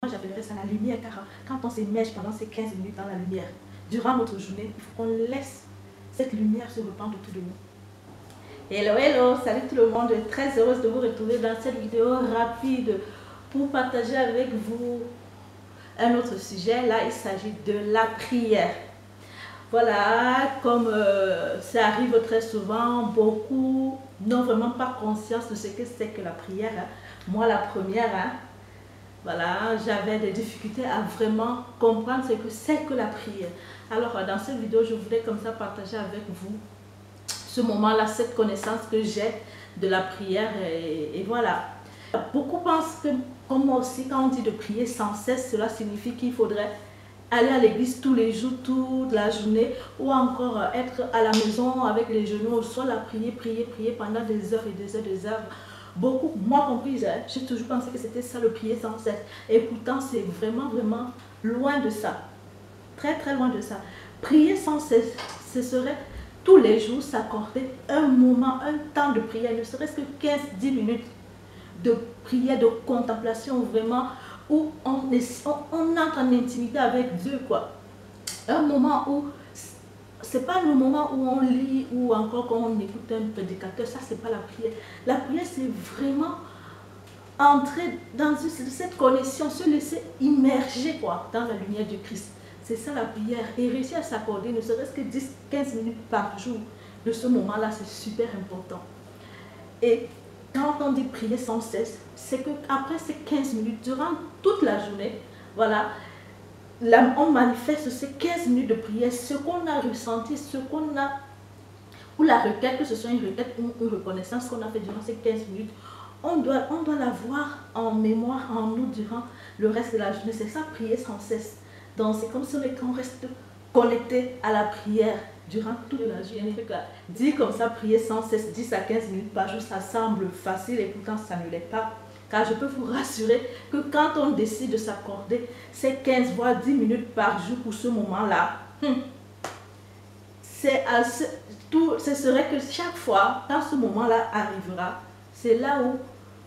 j'appellerais ça la lumière, car quand on s'émerge pendant ces 15 minutes dans la lumière, durant notre journée, il faut qu'on laisse cette lumière se répandre autour de nous. Hello, hello, salut tout le monde, très heureuse de vous retrouver dans cette vidéo rapide pour partager avec vous un autre sujet. Là, il s'agit de la prière. Voilà, comme ça arrive très souvent, beaucoup n'ont vraiment pas conscience de ce que c'est que la prière. Moi, la première, voilà, j'avais des difficultés à vraiment comprendre ce que c'est que la prière. Alors, dans cette vidéo, je voulais comme ça partager avec vous ce moment-là, cette connaissance que j'ai de la prière. Et voilà. Beaucoup pensent que, comme moi aussi, quand on dit de prier sans cesse, cela signifie qu'il faudrait aller à l'église tous les jours, toute la journée, ou encore être à la maison avec les genoux au sol à prier, prier, prier pendant des heures et des heures, des heures. Beaucoup, moi compris, j'ai toujours pensé que c'était ça le prier sans cesse. Et pourtant, c'est vraiment, vraiment loin de ça. Très, très loin de ça. Prier sans cesse, ce serait tous les jours s'accorder un moment, un temps de prière, ne serait-ce que 15-10 minutes de prière, de contemplation, vraiment, où on entre en intimité avec Dieu, quoi. Un moment où, c'est pas le moment où on lit ou encore quand on écoute un prédicateur, ça c'est pas la prière. La prière c'est vraiment entrer dans cette connexion, se laisser immerger, quoi, dans la lumière du Christ. C'est ça la prière, et réussir à s'accorder ne serait-ce que 10-15 minutes par jour de ce moment-là, c'est super important. Et quand on dit prier sans cesse, c'est qu'après ces 15 minutes, durant toute la journée, voilà, là, on manifeste ces 15 minutes de prière, ce qu'on a ressenti, ce qu'on a, ou la requête, que ce soit une requête ou une reconnaissance qu'on a fait durant ces 15 minutes, on doit l'avoir en mémoire, en nous, durant le reste de la journée. C'est ça, prier sans cesse. Donc c'est comme si on reste connecté à la prière durant toute la journée. Dire comme ça, prier sans cesse, 10 à 15 minutes par jour, ça semble facile et pourtant ça ne l'est pas. Car je peux vous rassurer que quand on décide de s'accorder ces 15 voire 10 minutes par jour pour ce moment-là, ce serait que chaque fois, quand ce moment-là arrivera, c'est là où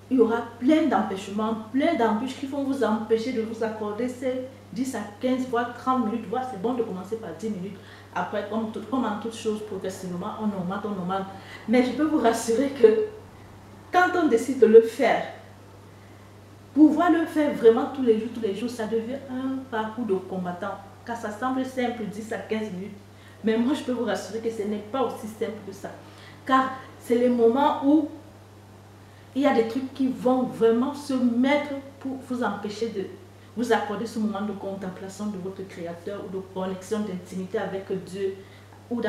il y aura plein d'empêchements, plein d'embûches qui vont vous empêcher de vous accorder ces 10 à 15 voire 30 minutes. Voire c'est bon de commencer par 10 minutes. Après, comme en toute chose, progressivement, on augmente. Mais je peux vous rassurer que quand on décide de le faire, pouvoir le faire vraiment tous les jours, ça devient un parcours de combattant. Car ça semble simple, 10 à 15 minutes. Mais moi, je peux vous rassurer que ce n'est pas aussi simple que ça. Car c'est les moments où il y a des trucs qui vont vraiment se mettre pour vous empêcher de vous accorder ce moment de contemplation de votre Créateur ou de connexion, d'intimité avec Dieu ou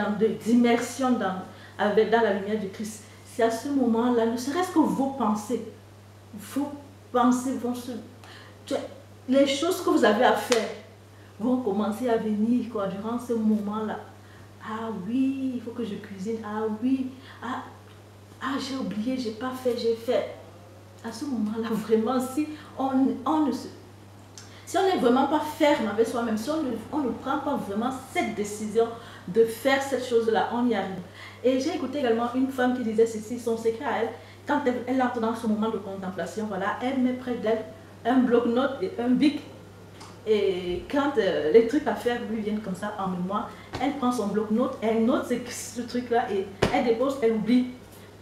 d'immersion dans la lumière du Christ. C'est à ce moment-là, ne serait-ce que vos pensées vont se... Les choses que vous avez à faire vont commencer à venir, quoi, durant ce moment-là. Ah oui, il faut que je cuisine. Ah oui, j'ai oublié, j'ai pas fait, j'ai fait. À ce moment-là, vraiment, si on n'est vraiment pas ferme avec soi-même, si on ne prend pas vraiment cette décision de faire cette chose-là, on y arrive. Et j'ai écouté également une femme qui disait ceci, son secret à elle, quand elle entre dans ce moment de contemplation, voilà, elle met près d'elle un bloc-notes et un bic. Et quand les trucs à faire lui viennent comme ça en mémoire, elle prend son bloc-notes, elle note ce truc-là et elle dépose, elle oublie.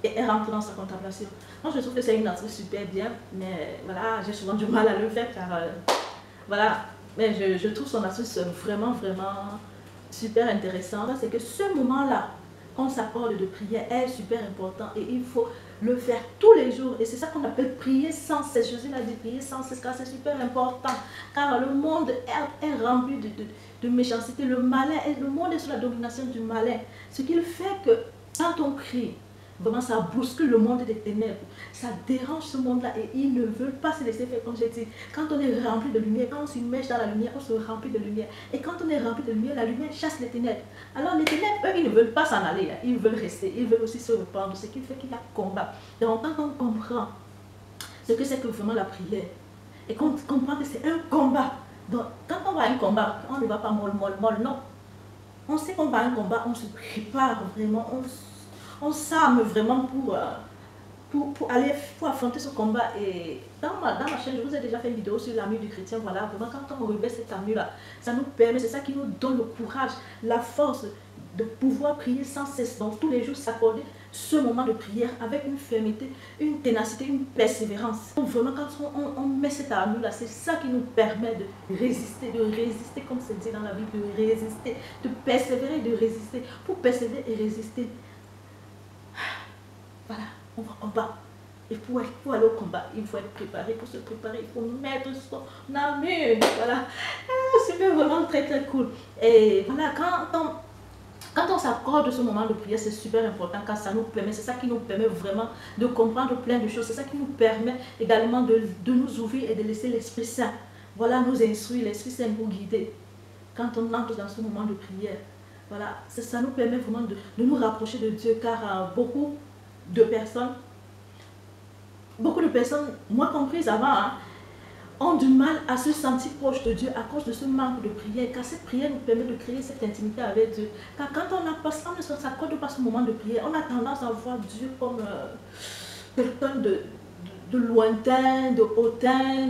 Et elle rentre dans sa contemplation. Moi, je trouve que c'est une astuce super bien, mais voilà, j'ai souvent du mal à le faire car voilà, mais je trouve son astuce vraiment, vraiment super intéressante. C'est que ce moment-là, qu'on s'accorde de prière est super important et il faut le faire tous les jours. Et c'est ça qu'on appelle prier sans cesse. Jésus l'a dit, prier sans cesse, car c'est super important. Car le monde est rempli de méchanceté, le malin, et le monde est sous la domination du malin. Ce qui fait que quand on prie, vraiment, ça bouscule le monde des ténèbres. Ça dérange ce monde-là et ils ne veulent pas se laisser faire, comme j'ai dit. Quand on est rempli de lumière, quand on s'immerge dans la lumière, on se remplit de lumière. Et quand on est rempli de lumière, la lumière chasse les ténèbres. Alors les ténèbres, eux, ils ne veulent pas s'en aller. Ils veulent rester. Ils veulent aussi se répandre. Ce qui fait qu'il y a combat. Donc quand on comprend ce que c'est que vraiment la prière, et qu'on comprend que c'est un combat. Donc quand on va à un combat, on ne va pas molle, non. On sait qu'on va à un combat, on se prépare vraiment, on s'arme vraiment pour affronter ce combat. Et dans ma chaîne, je vous ai déjà fait une vidéo sur l'armure du chrétien. Voilà, vraiment, quand on revêt cette armure-là, ça nous permet, c'est ça qui nous donne le courage, la force de pouvoir prier sans cesse. Donc, tous les jours, s'accorder ce moment de prière avec une fermeté, une ténacité, une persévérance. Donc, vraiment, quand on met cette armure-là, c'est ça qui nous permet de résister, comme c'est dit dans la Bible, de résister, de persévérer, de résister. Pour persévérer et résister, voilà, on va en bas. Et pour aller au combat, il faut être préparé. Pour se préparer, il faut mettre son armure. Voilà. C'est vraiment très très cool. Et voilà, quand on s'accorde ce moment de prière, c'est super important car ça nous permet, c'est ça qui nous permet vraiment de comprendre plein de choses. C'est ça qui nous permet également de nous ouvrir et de laisser l'Esprit Saint, voilà, nous instruire, l'Esprit Saint nous guider. Quand on entre dans ce moment de prière, voilà, ça nous permet vraiment de nous rapprocher de Dieu car beaucoup de personnes, moi comprises avant, hein, ont du mal à se sentir proche de Dieu à cause de ce manque de prière, car cette prière nous permet de créer cette intimité avec Dieu. Car quand on ne s'accorde pas ce moment de prière, on a tendance à voir Dieu comme quelqu'un de lointain, de hautain,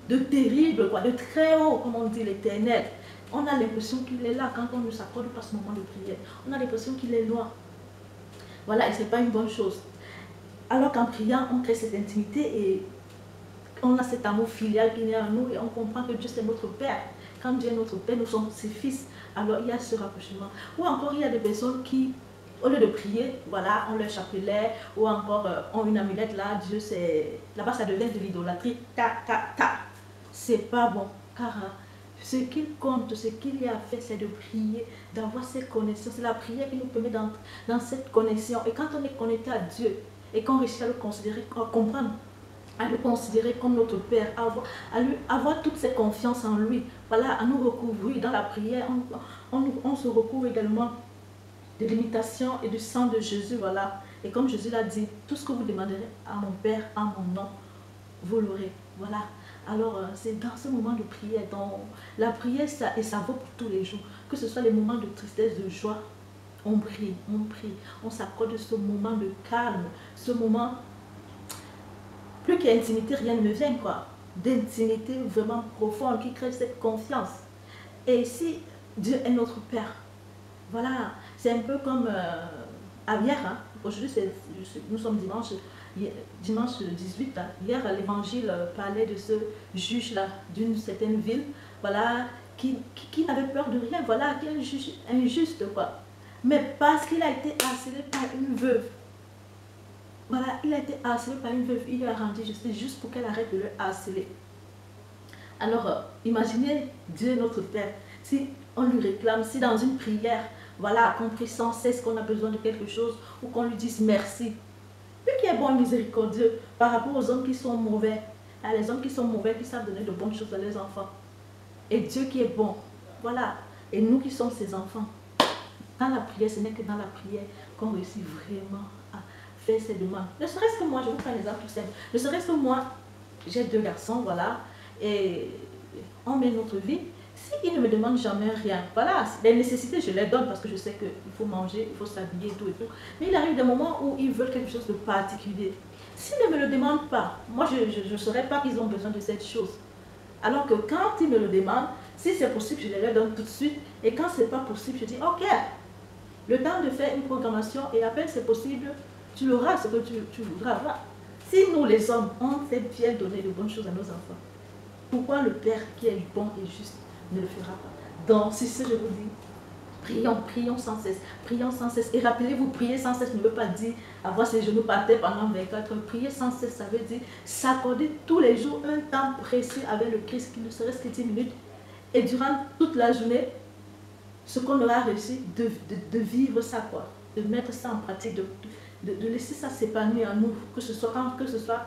de terrible, quoi, de très haut, comme on dit, l'Éternel. On a l'impression qu'il est là quand on ne s'accorde pas ce moment de prière. On a l'impression qu'il est loin. Voilà, et ce n'est pas une bonne chose. Alors qu'en priant, on crée cette intimité et on a cet amour filial qui naît en nous et on comprend que Dieu c'est notre Père. Quand Dieu est notre Père, nous sommes ses fils. Alors il y a ce rapprochement. Ou encore il y a des personnes qui, au lieu de prier, voilà, ont leur chapelet ou encore ont une amulette là, Dieu c'est... Là-bas ça devient de l'idolâtrie. C'est pas bon. Car ce qu'il compte, ce qu'il y a à faire, c'est de prier, d'avoir cette connexion. C'est la prière qui nous permet d'entrer dans cette connexion. Et quand on est connecté à Dieu et qu'on réussit à le considérer, à comprendre, à le considérer comme notre Père, à lui avoir toute cette confiance en lui, voilà, à nous recouvrir dans la prière, on se recouvre également de l'imitation et du sang de Jésus, voilà. Et comme Jésus l'a dit, tout ce que vous demanderez à mon Père, en mon nom, vous l'aurez, voilà. Alors, c'est dans ce moment de prière, dans la prière, ça vaut pour tous les jours, que ce soit les moments de tristesse, de joie, on prie, on s'accorde ce moment de calme, ce moment, plus qu'il y a intimité, rien ne me vient, quoi, d'intimité vraiment profonde qui crée cette confiance. Et si Dieu est notre Père, voilà, c'est un peu comme hier, hein, aujourd'hui nous sommes dimanche 18, hein, hier l'évangile parlait de ce juge-là d'une certaine ville, voilà, qui n'avait peur de rien, voilà, qui est un juge injuste, quoi. Mais parce qu'il a été harcelé par une veuve, voilà, il a été harcelé par une veuve, il lui a rendu justice juste pour qu'elle arrête de le harceler. Alors, imaginez Dieu notre Père, si on lui réclame, si dans une prière, voilà, qu'on prie sans cesse qu'on a besoin de quelque chose, ou qu'on lui dise merci. Lui qui est bon et miséricordieux par rapport aux hommes qui sont mauvais, à les hommes qui sont mauvais, qui savent donner de bonnes choses à leurs enfants. Et Dieu qui est bon, voilà, et nous qui sommes ses enfants. Dans la prière, ce n'est que dans la prière qu'on réussit vraiment à faire ses demandes. Ne serait-ce que moi, je vous prends un exemple tout simple. Ne serait-ce que moi, j'ai 2 garçons, voilà, et on met notre vie. S'ils ne me demandent jamais rien, voilà, les nécessités, je les donne parce que je sais qu'il faut manger, il faut s'habiller, tout et tout. Mais il arrive des moments où ils veulent quelque chose de particulier. S'ils ne me le demandent pas, moi, je ne saurais pas qu'ils ont besoin de cette chose. Alors que quand ils me le demandent, si c'est possible, je les leur donne tout de suite. Et quand ce n'est pas possible, je dis, ok, le temps de faire une programmation et à peine c'est possible, tu auras ce que tu voudras. Voilà. Si nous les hommes, on sait bien donner de bonnes choses à nos enfants, pourquoi le Père qui est bon et juste ne le fera pas? Donc, c'est ce que je vous dis, prions sans cesse, prions sans cesse. Et rappelez-vous, prier sans cesse ne veut pas dire avoir ses genoux par terre pendant 24 heures. Prier sans cesse, ça veut dire s'accorder tous les jours un temps précieux avec le Christ, qui ne serait-ce que 10 minutes. Et durant toute la journée, ce qu'on aura réussi, de vivre ça, quoi, de mettre ça en pratique, de laisser ça s'épanouir en nous, que ce soit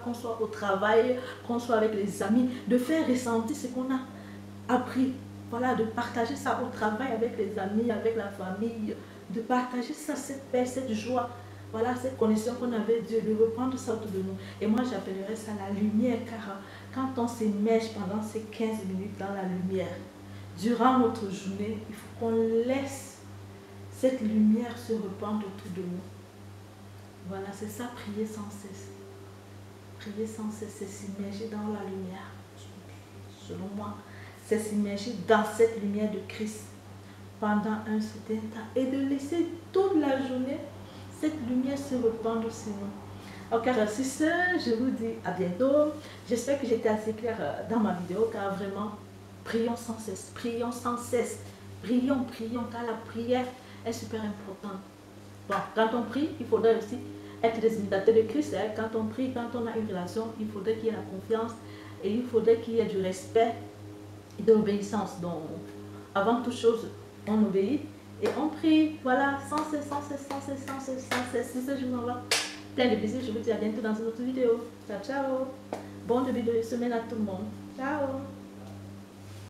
qu'on soit au travail, qu'on soit avec les amis, de faire ressentir ce qu'on a appris, voilà, de partager ça au travail avec les amis, avec la famille, de partager ça, cette paix, cette joie, voilà, cette connexion qu'on avait avec Dieu, de reprendre ça autour de nous. Et moi j'appellerais ça la lumière, car quand on s'immerge pendant ces 15 minutes dans la lumière, durant notre journée, il faut qu'on laisse cette lumière se répandre autour de nous. Voilà, c'est ça, prier sans cesse. Prier sans cesse, c'est s'immerger dans la lumière. Selon moi, c'est s'immerger dans cette lumière de Christ pendant un certain temps et de laisser toute la journée cette lumière se répandre sur nous. Ok, alors, je vous dis à bientôt. J'espère que j'étais assez claire dans ma vidéo, car vraiment, prions sans cesse, prions sans cesse. Prions, prions, car la prière est super importante. Bon, quand on prie, il faudrait aussi être des imitateurs de Christ. Hein. Quand on prie, quand on a une relation, il faudrait qu'il y ait la confiance et il faudrait qu'il y ait du respect et de l'obéissance. Donc, avant toute chose, on obéit et on prie. Voilà, sans cesse, sans cesse, sans cesse, sans cesse, sans cesse. C'est ça, je vous envoie plein de bisous. Je vous dis à bientôt dans une autre vidéo. Ciao, ciao. Bon début de semaine à tout le monde. Ciao.